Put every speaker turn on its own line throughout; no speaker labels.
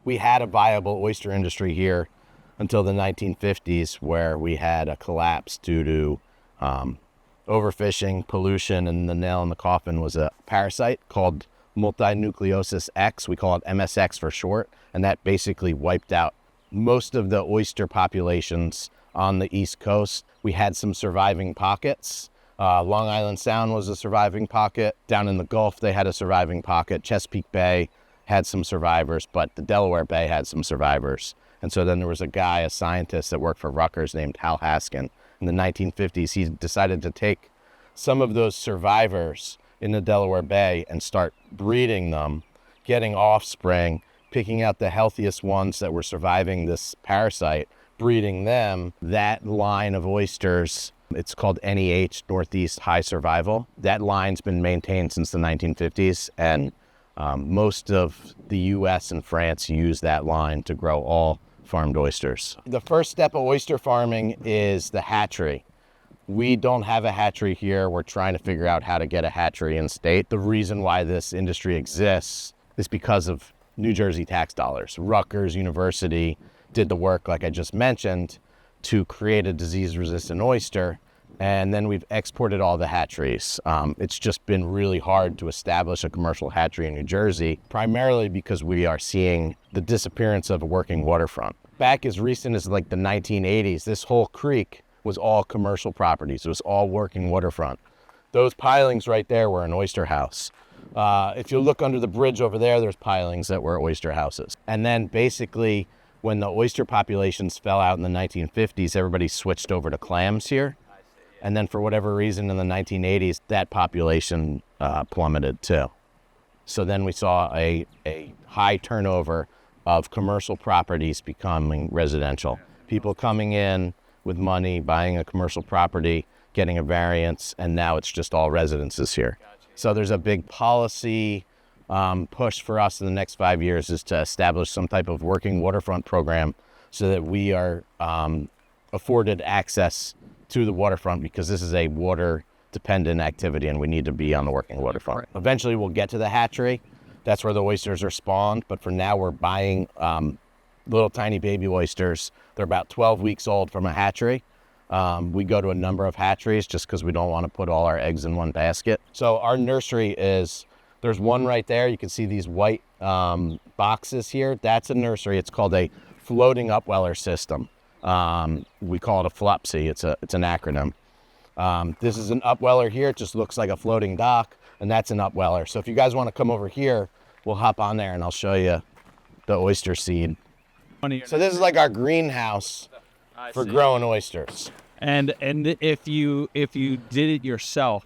we had a viable oyster industry here until the 1950s, where we had a collapse due to overfishing, pollution, and the nail in the coffin was a parasite called multinucleosis X. We call it MSX for short, and that basically wiped out most of the oyster populations on the East Coast. We had some surviving pockets. Long Island Sound was a surviving pocket. Down in the Gulf, they had a surviving pocket. Chesapeake Bay had some survivors, but the Delaware Bay had some survivors. And so then there was a scientist that worked for Rutgers named Hal Haskin. In the 1950s, he decided to take some of those survivors in the Delaware Bay and start breeding them, getting offspring, picking out the healthiest ones that were surviving this parasite, breeding them. That line of oysters, it's called NEH, Northeast High Survival. That line's been maintained since the 1950s, and most of the US and France use that line to grow all farmed oysters. The first step of oyster farming is the hatchery. We don't have a hatchery here. We're trying to figure out how to get a hatchery in state. The reason why this industry exists is because of New Jersey tax dollars. Rutgers University did the work, like I just mentioned, to create a disease-resistant oyster, and then we've exported all the hatcheries. It's just been really hard to establish a commercial hatchery in New Jersey, primarily because we are seeing the disappearance of a working waterfront. Back as recent as like the 1980s, this whole creek was all commercial properties. It was all working waterfront. Those pilings right there were an oyster house. If you look under the bridge over there, there's pilings that were oyster houses. And then basically, when the oyster populations fell out in the 1950s, everybody switched over to clams here. And then for whatever reason in the 1980s, that population plummeted too. So then we saw a high turnover of commercial properties becoming residential. People coming in with money, buying a commercial property, getting a variance, and now it's just all residences here. So there's a big policy push for us in the next 5 years is to establish some type of working waterfront program so that we are afforded access to the waterfront, because this is a water dependent activity and we need to be on the working waterfront. Eventually we'll get to the hatchery. That's where the oysters are spawned. But for now we're buying little tiny baby oysters. They're about 12 weeks old from a hatchery. We go to a number of hatcheries just because we don't want to put all our eggs in one basket. So our nursery there's one right there. You can see these white boxes here. That's a nursery. It's called a floating upweller system. We call it a FLUPSY. It's an acronym. This is an upweller here. It just looks like a floating dock, and that's an upweller. So if you guys want to come over here, we'll hop on there and I'll show you the oyster seed. So this is like our greenhouse for growing oysters.
And if you did it yourself,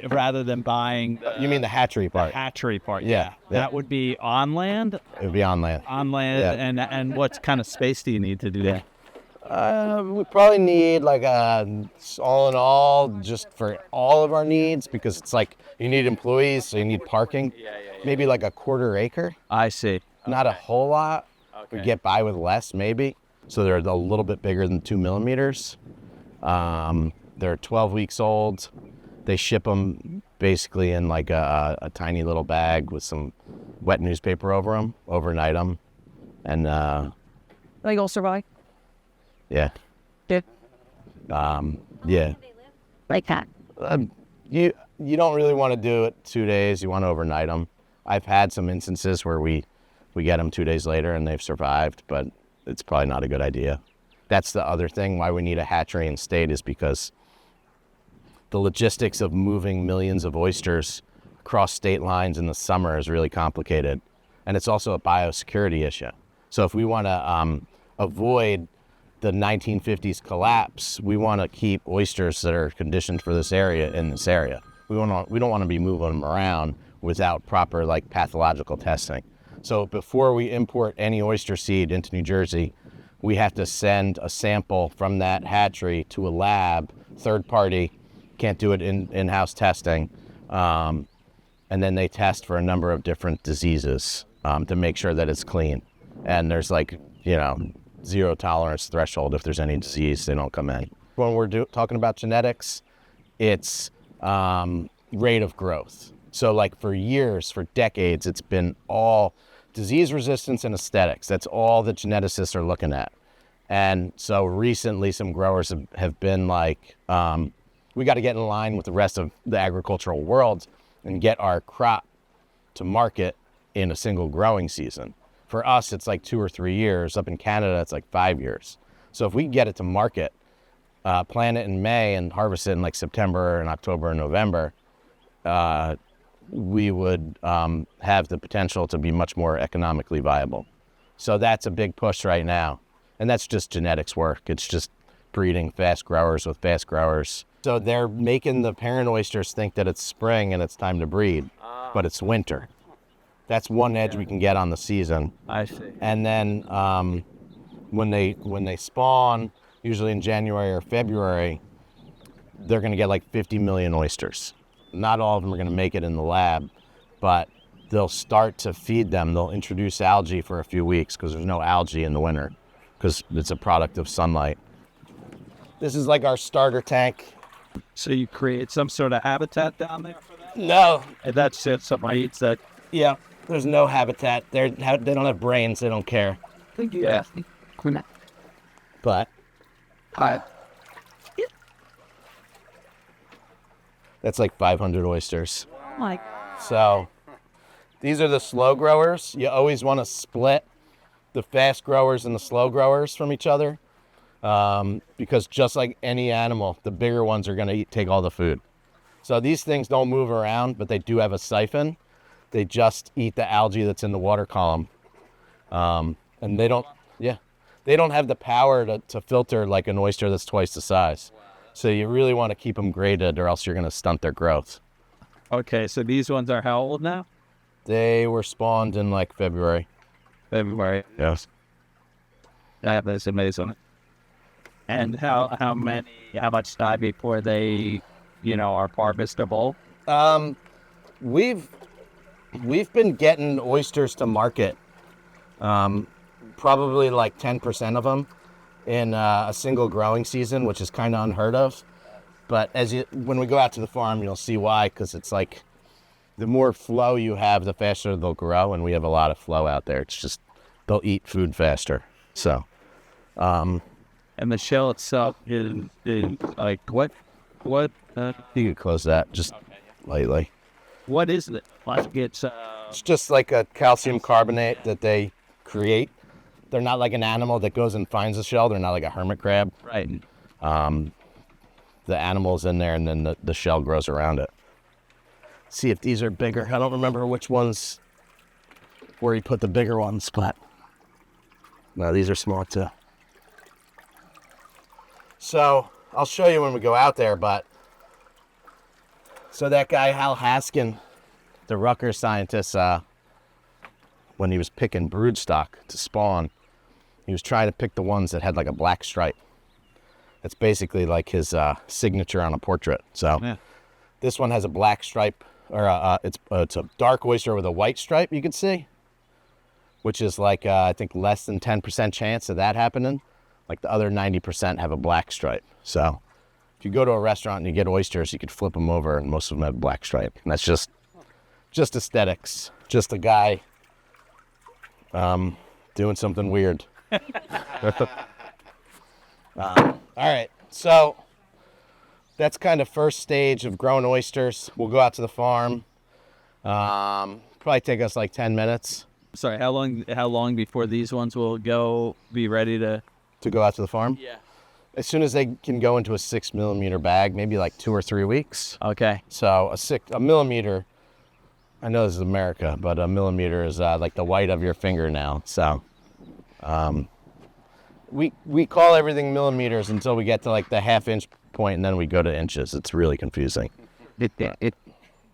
rather than buying
you mean the hatchery part?
The hatchery part,
yeah.
That would be on land?
It would be on land.
On land, yeah. And what kind of space do you need to do that?
We probably need like all in all, just for all of our needs, because it's like you need employees, so you need parking. Maybe like a quarter acre.
I see.
Not a whole lot. Okay. We get by with less, maybe. So they're a little bit bigger than 2 millimeters. They're 12 weeks old. They ship them basically in like a tiny little bag with some wet newspaper over them, overnight them, and
Like all survive?
Yeah.
Yeah.
Yeah.
Like that.
You don't really want to do it 2 days. You want to overnight them. I've had some instances where we get them 2 days later and they've survived, but it's probably not a good idea. That's the other thing why we need a hatchery in state, is because the logistics of moving millions of oysters across state lines in the summer is really complicated. And it's also a biosecurity issue. So if we want to avoid the 1950s collapse, we want to keep oysters that are conditioned for this area in this area. We don't want to be moving them around without proper pathological testing. So before we import any oyster seed into New Jersey, we have to send a sample from that hatchery to a lab, third party, can't do it in-house testing, and then they test for a number of different diseases to make sure that it's clean. And there's zero tolerance threshold. If there's any disease, they don't come in. When we're talking about genetics, it's rate of growth. So for years, for decades, it's been all disease resistance and aesthetics. That's all the geneticists are looking at. And so recently some growers have been like, we got to get in line with the rest of the agricultural world and get our crop to market in a single growing season. For us, it's like 2 or 3 years. Up in Canada, it's like 5 years. So if we can get it to market, plant it in May and harvest it in like September and October and November, we would have the potential to be much more economically viable. So that's a big push right now. And that's just genetics work. It's just breeding fast growers with fast growers. So they're making the parent oysters think that it's spring and it's time to breed, but it's winter. That's one edge we can get on the season.
I see.
And then when they spawn, usually in January or February, they're going to get like 50 million oysters. Not all of them are going to make it in the lab, but they'll start to feed them. They'll introduce algae for a few weeks because there's no algae in the winter because it's a product of sunlight. This is like our starter tank.
So you create some sort of habitat down there for that?
No.
And that's it. Somebody eats that.
Yeah, there's no habitat. They don't have brains. They don't care.
Yeah.
But
Hi.
that's like 500 oysters.
Oh my.
So these are the slow growers. You always want to split the fast growers and the slow growers from each other because just like any animal, the bigger ones are going to take all the food. So these things don't move around, but they do have a siphon. They just eat the algae that's in the water column. And they don't have the power to filter like an oyster that's twice the size. So you really want to keep them graded or else you're going to stunt their growth.
Okay, so these ones are how old now?
They were spawned in like February.
February.
Yes.
That's amazing. And how much time before they, are harvestable?
We've been getting oysters to market, probably like 10% of them in a single growing season, which is kind of unheard of. But when we go out to the farm, you'll see why, because it's like the more flow you have, the faster they'll grow, and we have a lot of flow out there. It's just they'll eat food faster. So,
and the shell itself is like what?
You could close that just lightly.
What is it? Like it's
just like a calcium carbonate that they create. They're not like an animal that goes and finds a shell. They're not like a hermit crab.
right.
The animal's in there, and then the shell grows around it. See if these are bigger. I don't remember which ones where he put the bigger ones, but no, these are small too. So I'll show you when we go out there, but so that guy Hal Haskin, the Rutgers scientist, when he was picking broodstock to spawn, he was trying to pick the ones that had like a black stripe. That's basically like his signature on a portrait. So
Yeah.
this one has a black stripe, or it's a dark oyster with a white stripe, you can see, which is like, I think less than 10% chance of that happening. Like the other 90% have a black stripe. So if you go to a restaurant and you get oysters, you could flip them over and most of them have black stripe. And that's just aesthetics. Just a guy doing something weird. All right, so that's kind of first stage of growing oysters. We'll go out to the farm. Probably take us like 10 minutes.
Sorry, how long before these ones will be ready to
go out to the farm?
Yeah.
As soon as they can go into a 6 millimeter bag, maybe like 2 or 3 weeks.
Okay.
So a millimeter, I know this is America, but a millimeter is like the white of your fingernail. So we call everything millimeters until we get to like the half-inch point, and then we go to inches. It's really confusing.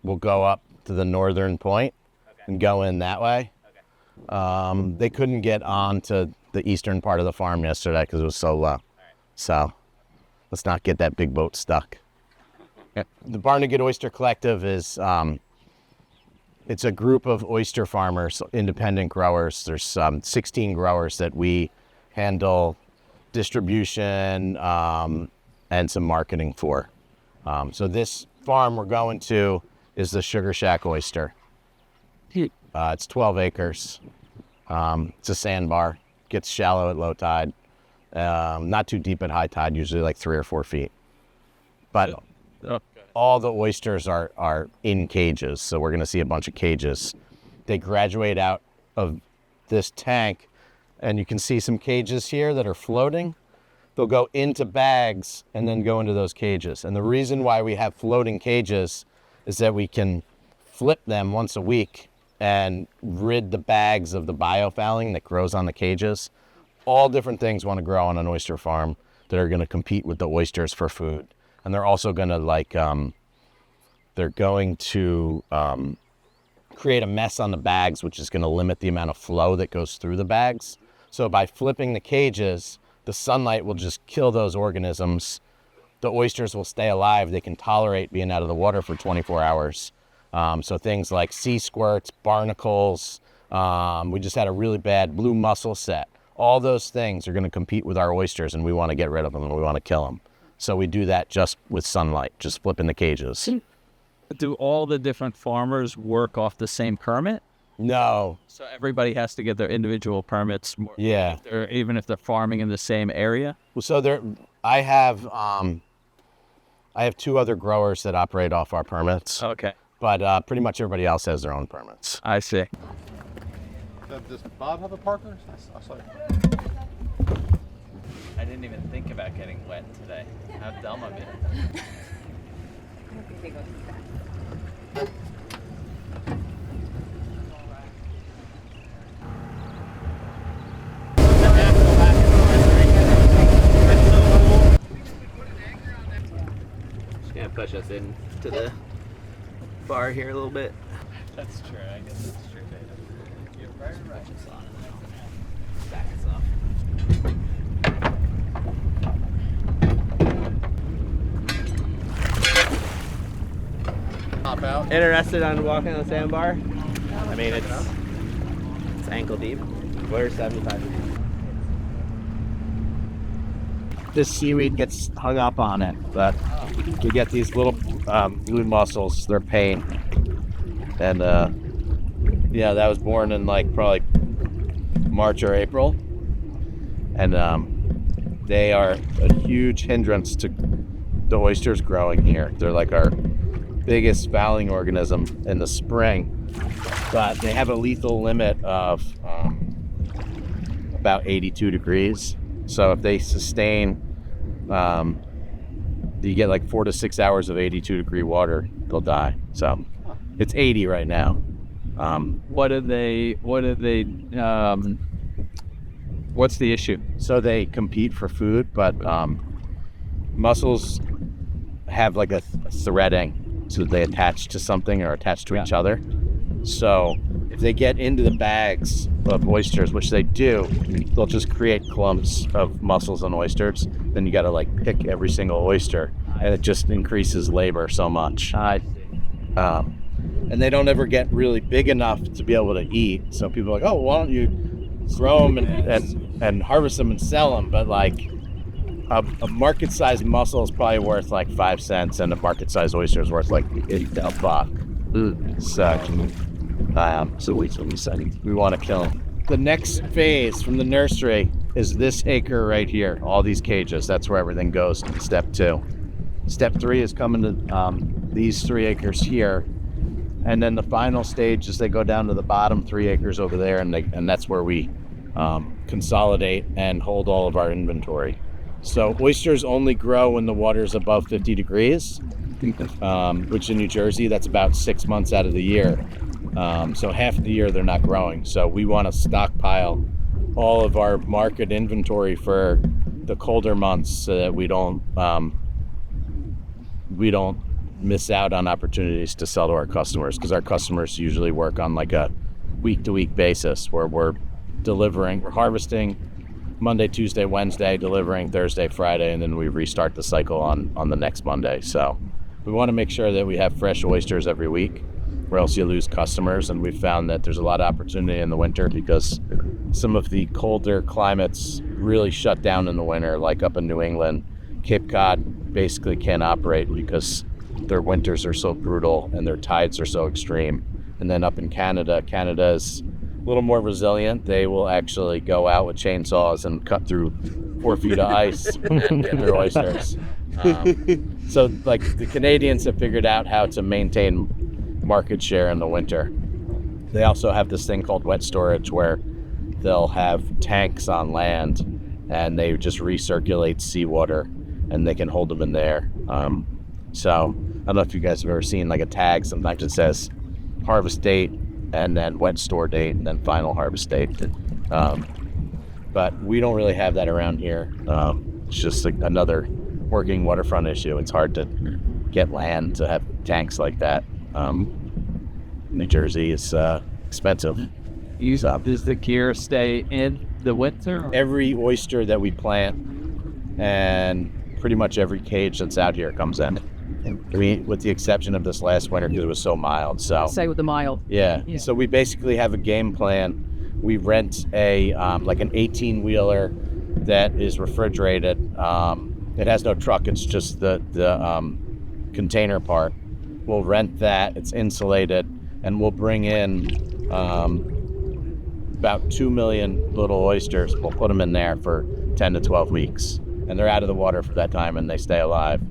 We'll go up to the northern point and go in that way. They couldn't get on to the eastern part of the farm yesterday because it was so low. So let's not get that big boat stuck. The Barnegat Oyster Collective is it's a group of oyster farmers, independent growers. There's 16 growers that we handle distribution and some marketing for. So this farm we're going to is the Sugar Shack Oyster. It's 12 acres. It's a sandbar, gets shallow at low tide, not too deep at high tide, usually like 3 or 4 feet. But all the oysters are in cages, so we're going to see a bunch of cages. They graduate out of this tank, and you can see some cages here that are floating. They'll go into bags and then go into those cages. And the reason why we have floating cages is that we can flip them once a week and rid the bags of the biofouling that grows on the cages. All different things want to grow on an oyster farm that are going to compete with the oysters for food. And they're also going to create a mess on the bags, which is going to limit the amount of flow that goes through the bags. So by flipping the cages, the sunlight will just kill those organisms. The oysters will stay alive. They can tolerate being out of the water for 24 hours. So things like sea squirts, barnacles, we just had a really bad blue mussel set. All those things are going to compete with our oysters, and we want to get rid of them and we want to kill them. So we do that just with sunlight, just flipping the cages.
Do all the different farmers work off the same permit?
No.
So everybody has to get their individual permits.
Yeah.
Even if they're farming in the same area?
Well, so I have 2 other growers that operate off our permits.
Okay.
But pretty much everybody else has their own permits.
I see.
Does Bob have a partner? I saw it.
I didn't even think about getting wet today. How dumb of me.
Just gonna push us into the bar here a little bit.
That's true. I guess that's true. You're very right.
Back us off.
Hop out.
Interested on walking on the sandbar? I mean, it's ankle deep. We're 75 feet.
This seaweed gets hung up on it, but we get these little blue mussels. They're pain. And yeah, that was born in like probably March or April. And they are a huge hindrance to the oysters growing here. They're like our biggest fouling organism in the spring, but they have a lethal limit of about 82 degrees. So if they sustain, you get like 4 to 6 hours of 82 degree water, they'll die. So it's 80 right now.
What's the issue?
So they compete for food, but mussels have like a threading, so they attach to something or attach to each other. So if they get into the bags of oysters, which they do, they'll just create clumps of mussels and oysters. Then you got to like pick every single oyster, and it just increases labor so much.
I see.
And they don't ever get really big enough to be able to eat. So people are like, oh, why don't you grow them and harvest them and sell them? But like a market-sized mussel is probably worth like 5 cents, and a market-sized oyster is worth like $1. So we want to kill them. The next phase from the nursery is this acre right here. All these cages. That's where everything goes in step 2. Step 3 is coming to these 3 acres here. And then the final stage is they go down to the bottom 3 acres over there, and that's where we consolidate and hold all of our inventory. So oysters only grow when the water is above 50 degrees, which in New Jersey, that's about 6 months out of the year. So half of the year they're not growing. So we want to stockpile all of our market inventory for the colder months so that we don't miss out on opportunities to sell to our customers, because our customers usually work on like a week-to-week basis where we're harvesting Monday, Tuesday, Wednesday, delivering Thursday, Friday, and then we restart the cycle on the next Monday. So we want to make sure that we have fresh oysters every week, or else you lose customers. And we've found that there's a lot of opportunity in the winter because some of the colder climates really shut down in the winter, like up in New England. Cape Cod basically can't operate because their winters are so brutal and their tides are so extreme. And then up in Canada, Canada's little more resilient. They will actually go out with chainsaws and cut through 4 feet of ice and get their oysters. So like the Canadians have figured out how to maintain market share in the winter. They also have this thing called wet storage where they'll have tanks on land and they just recirculate seawater and they can hold them in there. So I don't know if you guys have ever seen like a tag. Sometimes it says harvest date and then wet store date and then final harvest date. But we don't really have that around here. It's just like another working waterfront issue. It's hard to get land to have tanks like that. New Jersey is expensive.
Does the gear stay in the winter?
Every oyster that we plant and pretty much every cage that's out here comes in. I mean, with the exception of this last winter because it was so mild. So
Say with the mild.
yeah. So we basically have a game plan. We rent a like an 18-wheeler that is refrigerated. It has no truck. It's just the container part. We'll rent that. It's insulated, and we'll bring in about 2 million little oysters. We'll put them in there for 10 to 12 weeks, and they're out of the water for that time, and they stay alive.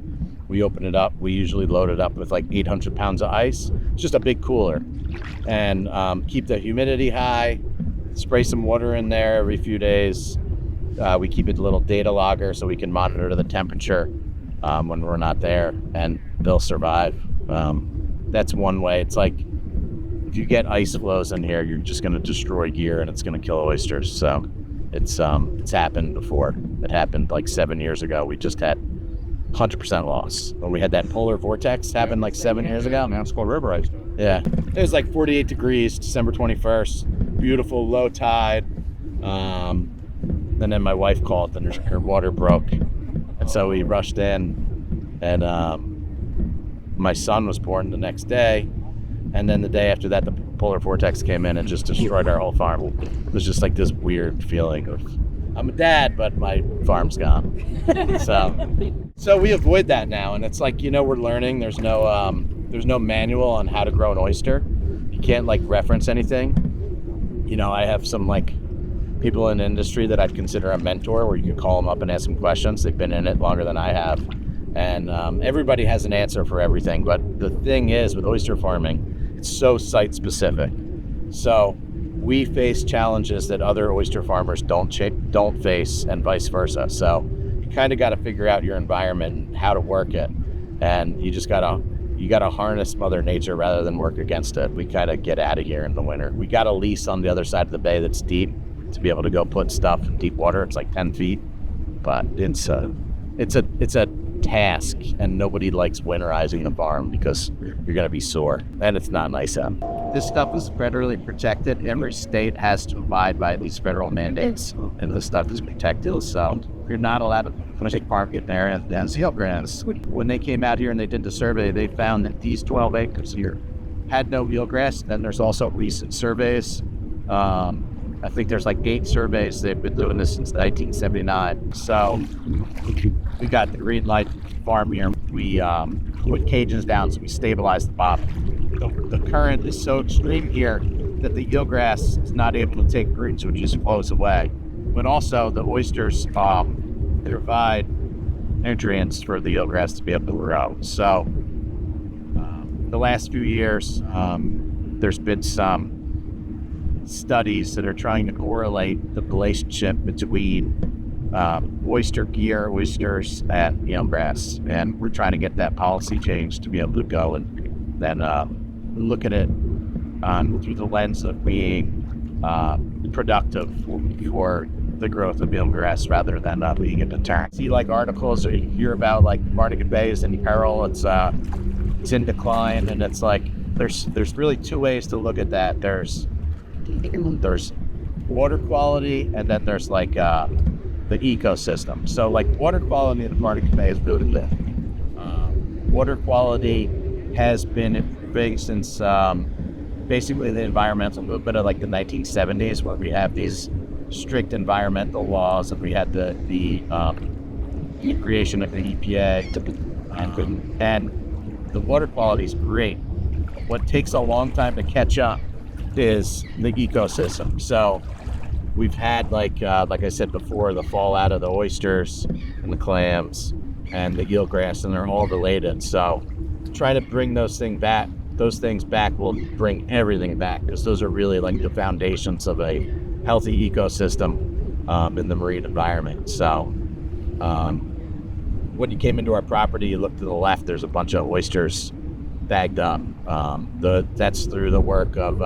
We open it up. We usually load it up with like 800 pounds of ice. It's just a big cooler, and keep the humidity high. Spray some water in there every few days. We keep it a little data logger so we can monitor the temperature when we're not there, and they'll survive. That's one way. It's like if you get ice flows in here, you're just going to destroy gear and it's going to kill oysters. So it's happened before. It happened like 7 years ago. We just had 100% loss when we had that polar vortex happen like 7 years ago.
Now it's called river ice.
Yeah, it was like 48 degrees, December 21st. Beautiful, low tide. And then my wife called and her water broke. And so we rushed in, and my son was born the next day. And then the day after that, the polar vortex came in and just destroyed our whole farm. It was just like this weird feeling of, I'm a dad, but my farm's gone. So we avoid that now. And it's like, we're learning. There's no manual on how to grow an oyster. You can't like reference anything. I have some like people in the industry that I'd consider a mentor where you can call them up and ask them questions. They've been in it longer than I have. And everybody has an answer for everything. But the thing is with oyster farming, it's so site specific. So we face challenges that other oyster farmers don't face, and vice versa. So you kind of got to figure out your environment and how to work it. And you just got to harness Mother Nature rather than work against it. We kind of get out of here in the winter. We got a lease on the other side of the bay that's deep to be able to go put stuff in deep water. It's like 10 feet, but it's a task, and nobody likes winterizing the farm because you're going to be sore, and it's not nice out. This stuff is federally protected. Every state has to abide by these federal mandates, and this stuff is protected. So you're not allowed to put a farm in there and eelgrass. When they came out here and they did the survey, they found that these 12 acres here had no eelgrass. Then there's also recent surveys. I think there's like 8 surveys. They've been doing this since 1979. So we got the green light farm here. We put cages down so we stabilize the bottom. The current is so extreme here that the eelgrass is not able to take root, so it just flows away. But also the oysters provide nutrients for the eelgrass to be able to grow. So the last few years, there's been some studies that are trying to correlate the relationship between oyster gear, oysters, and eelgrass, and we're trying to get that policy changed to be able to go and then look at it through the lens of being productive for the growth of eelgrass rather than being a deterrent. See like articles or you hear about like Barnegat Bay is in peril, it's in decline, and it's like there's really 2 ways to look at that. There's water quality, and then there's like the ecosystem. So like water quality in the Barnegat Bay is really good. Water quality has been big since basically the environmental movement of like the 1970s, where we have these strict environmental laws, and we had the creation of the EPA, and the water quality is great. What takes a long time to catch up is the ecosystem. So we've had, like I said before, the fallout of the oysters and the clams and the eelgrass, and they're all related. So trying to bring those things back will bring everything back, because those are really like the foundations of a healthy ecosystem in the marine environment. So when you came into our property, you look to the left, there's a bunch of oysters bagged up. That's through the work of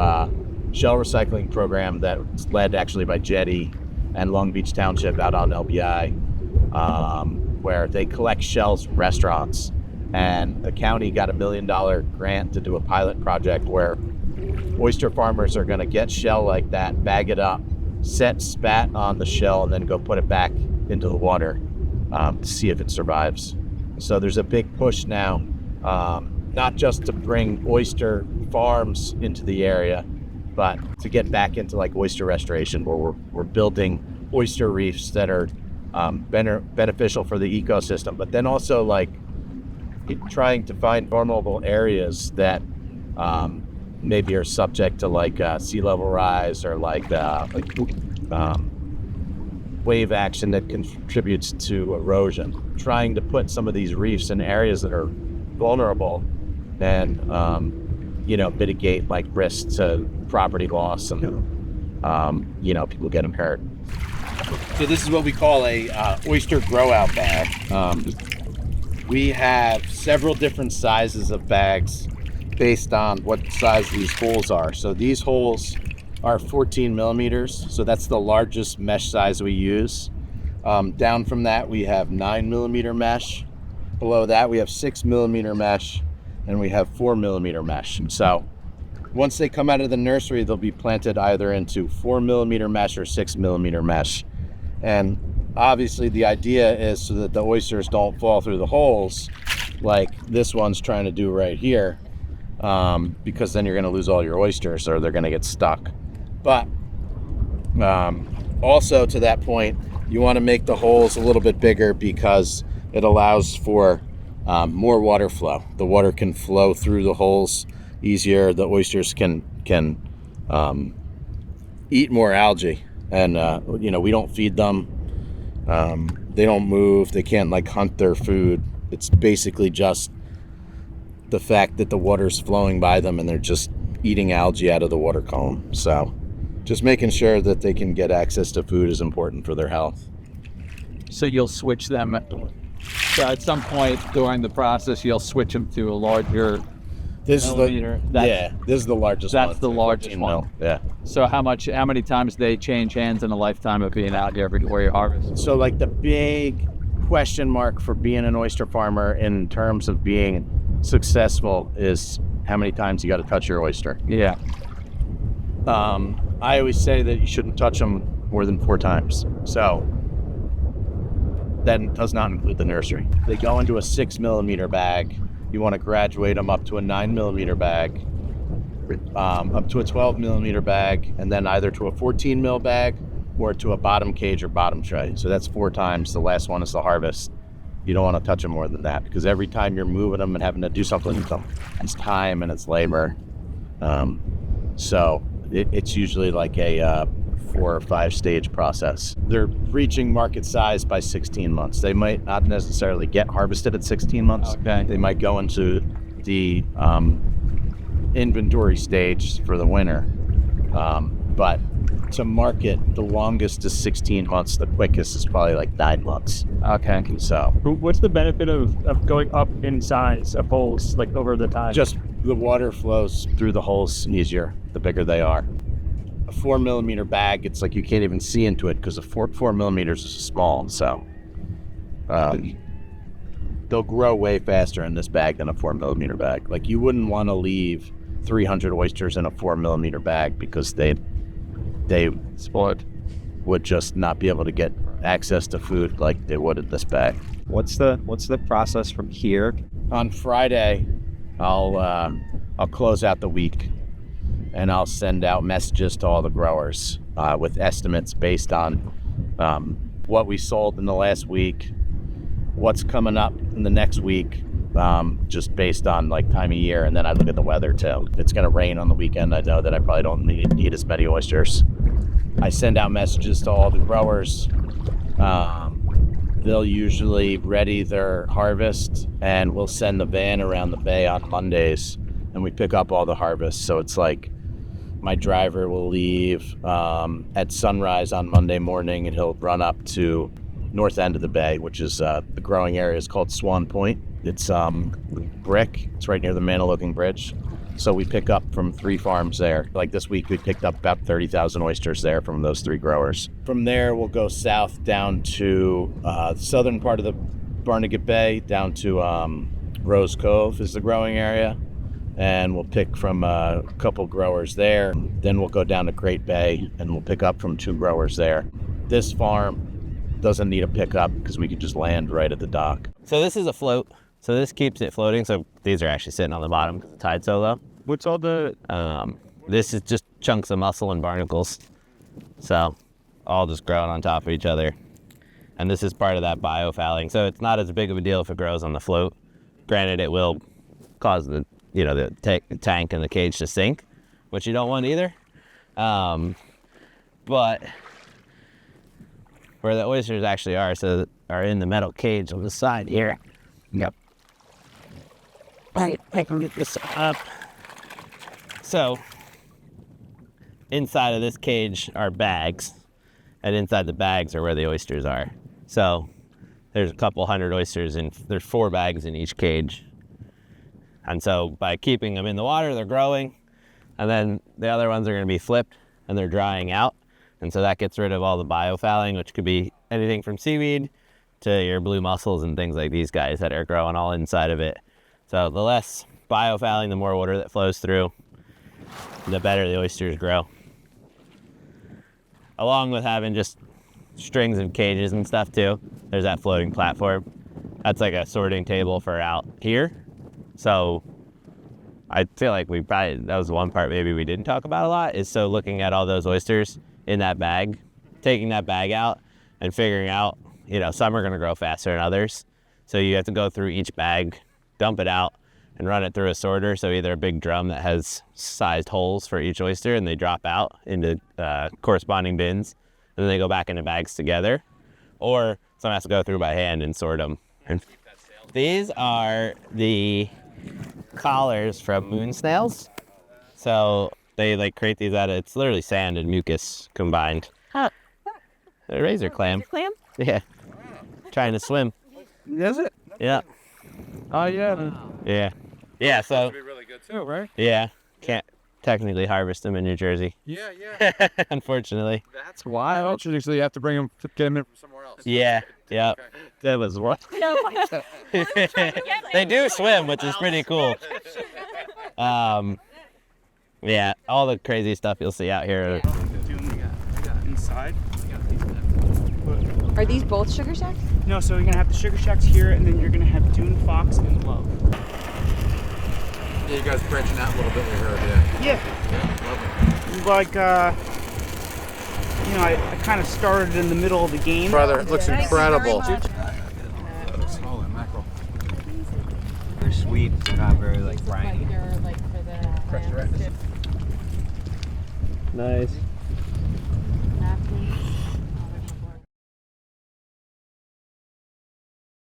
shell recycling program that's led actually by Jetty and Long Beach Township out on LBI, where they collect shells from restaurants. And the county got $1 million grant to do a pilot project where oyster farmers are going to get shell like that, bag it up, set spat on the shell, and then go put it back into the water to see if it survives. So there's a big push now, not just to bring oyster farms into the area, but to get back into like oyster restoration, where we're building oyster reefs that are beneficial for the ecosystem, but then also like trying to find vulnerable areas that maybe are subject to like sea level rise or like wave action that contributes to erosion. Trying to put some of these reefs in areas that are vulnerable and mitigate like risks to property loss and people getting hurt. So this is what we call a oyster grow out bag. We have several different sizes of bags based on what size these holes are. So these holes are 14 millimeters. So that's the largest mesh size we use. Down from that, we have 9 millimeter mesh. Below that, we have 6 millimeter mesh, and we have 4 millimeter mesh. So once they come out of the nursery, they'll be planted either into 4 millimeter mesh or 6 millimeter mesh. And obviously the idea is so that the oysters don't fall through the holes like this one's trying to do right here, because then you're going to lose all your oysters or they're going to get stuck. But also to that point, you want to make the holes a little bit bigger because it allows for more water flow. The water can flow through the holes easier. The oysters can eat more algae, and we don't feed them. They don't move. They can't like hunt their food. It's basically just the fact that the water's flowing by them and they're just eating algae out of the water column. So just making sure that they can get access to food is important for their health.
So you'll switch them at some point during the process. You'll switch them to a larger
This
millimeter.
This is the largest
That's
one.
the largest
14
one.
mil. Yeah.
So how many times they change hands in a lifetime of being out here before you harvest?
So like the big question mark for being an oyster farmer in terms of being successful is how many times you got to touch your oyster.
Yeah.
I always say that you shouldn't touch them more than 4 times. So that does not include the nursery. They go into a 6 millimeter bag. You want to graduate them up to a 9 millimeter bag, up to a 12 millimeter bag, and then either to a 14 mil bag or to a bottom cage or bottom tray. So that's 4 times. The last one is the harvest. You don't want to touch them more than that, because every time you're moving them and having to do something with them, it's time and it's labor. So it's usually like a 4 or 5 stage process. They're reaching market size by 16 months. They might not necessarily get harvested at 16 months.
Okay.
They might go into the inventory stage for the winter. But to market, the longest is 16 months. The quickest is probably like 9 months.
Okay.
So
What's the benefit of going up in size of holes like over the time?
just the water flows through the holes easier the bigger they are. A 4 millimeter bag, it's like you can't even see into it because the 4 millimeters is small. So they'll grow way faster in this bag than a 4 millimeter bag. Like you wouldn't want to leave 300 oysters in a 4 millimeter bag because they
Split.
would just not be able to get access to food like they would in this bag.
What's the process from here?
On Friday, I'll close out the week, and I'll send out messages to all the growers with estimates based on what we sold in the last week, what's coming up in the next week, just based on like time of year, and then I look at the weather too. If it's going to rain on the weekend, I know that I probably don't need as many oysters. I send out messages to all the growers. They'll usually ready their harvest, and we'll send the van around the bay on Mondays, and we pick up all the harvest. So it's like my driver will leave at sunrise on Monday morning, and he'll run up to north end of the bay, which is the growing area is called Swan Point. It's brick. It's right near the Maniloking Bridge. So we pick up from 3 farms there. Like this week, we picked up about 30,000 oysters there from those 3 growers. From there, we'll go south down to the southern part of the Barnegat Bay, down to Rose Cove is the growing area. And we'll pick from a couple growers there. Then we'll go down to Great Bay, and we'll pick up from 2 growers there. This farm doesn't need a pickup because we could just land right at the dock.
So this is a float. So this keeps it floating. So these are actually sitting on the bottom because the tide's so low.
What's all the?
This is just chunks of mussel and barnacles. So all just growing on top of each other. And this is part of that biofouling. So it's not as big of a deal if it grows on the float. Granted, it will cause the tank and the cage to sink, which you don't want either. But where the oysters actually are in the metal cage on the side here. Yep. I can get this up. So inside of this cage are bags, and inside the bags are where the oysters are. So there's a couple hundred oysters, and there's 4 bags in each cage. And so by keeping them in the water, they're growing, and then the other ones are going to be flipped, and they're drying out. And so that gets rid of all the biofouling, which could be anything from seaweed to your blue mussels and things like these guys that are growing all inside of it. So the less biofouling, the more water that flows through, the better the oysters grow. Along with having just strings of cages and stuff too, there's that floating platform. That's like a sorting table for out here. So I feel like that was the one part maybe we didn't talk about a lot, is so looking at all those oysters in that bag, taking that bag out and figuring out, some are going to grow faster than others. So you have to go through each bag, dump it out, and run it through a sorter. So either a big drum that has sized holes for each oyster, and they drop out into corresponding bins, and then they go back into bags together, or someone has to go through by hand and sort them. And these are the collars from moon snails. So they create these out of, it's literally sand and mucus combined.
Huh.
A razor clam.
Clam?
Yeah. Trying to swim.
Is it?
Yeah.
Oh yeah.
Yeah. Yeah, so
That'd be really good too.
Too, right?
yeah, can't technically harvest them in New Jersey,
Yeah, yeah.
unfortunately.
That's wild.
So you have to get them in from somewhere else.
Yeah, yeah. That was what? They do swim, which is pretty cool. Yeah, all the crazy stuff you'll see out here.
Inside.
Are these both sugar shacks?
No, so you're gonna have the sugar shacks here, and then you're gonna have dune fox and love.
Yeah, you guys branching out a little bit, we heard, yeah.
Yeah. Like, I kind of started in the middle of the game.
Brother, it looks incredible.
Thank
Holy mackerel.
They're sweet. They're not very like briny.
Nice.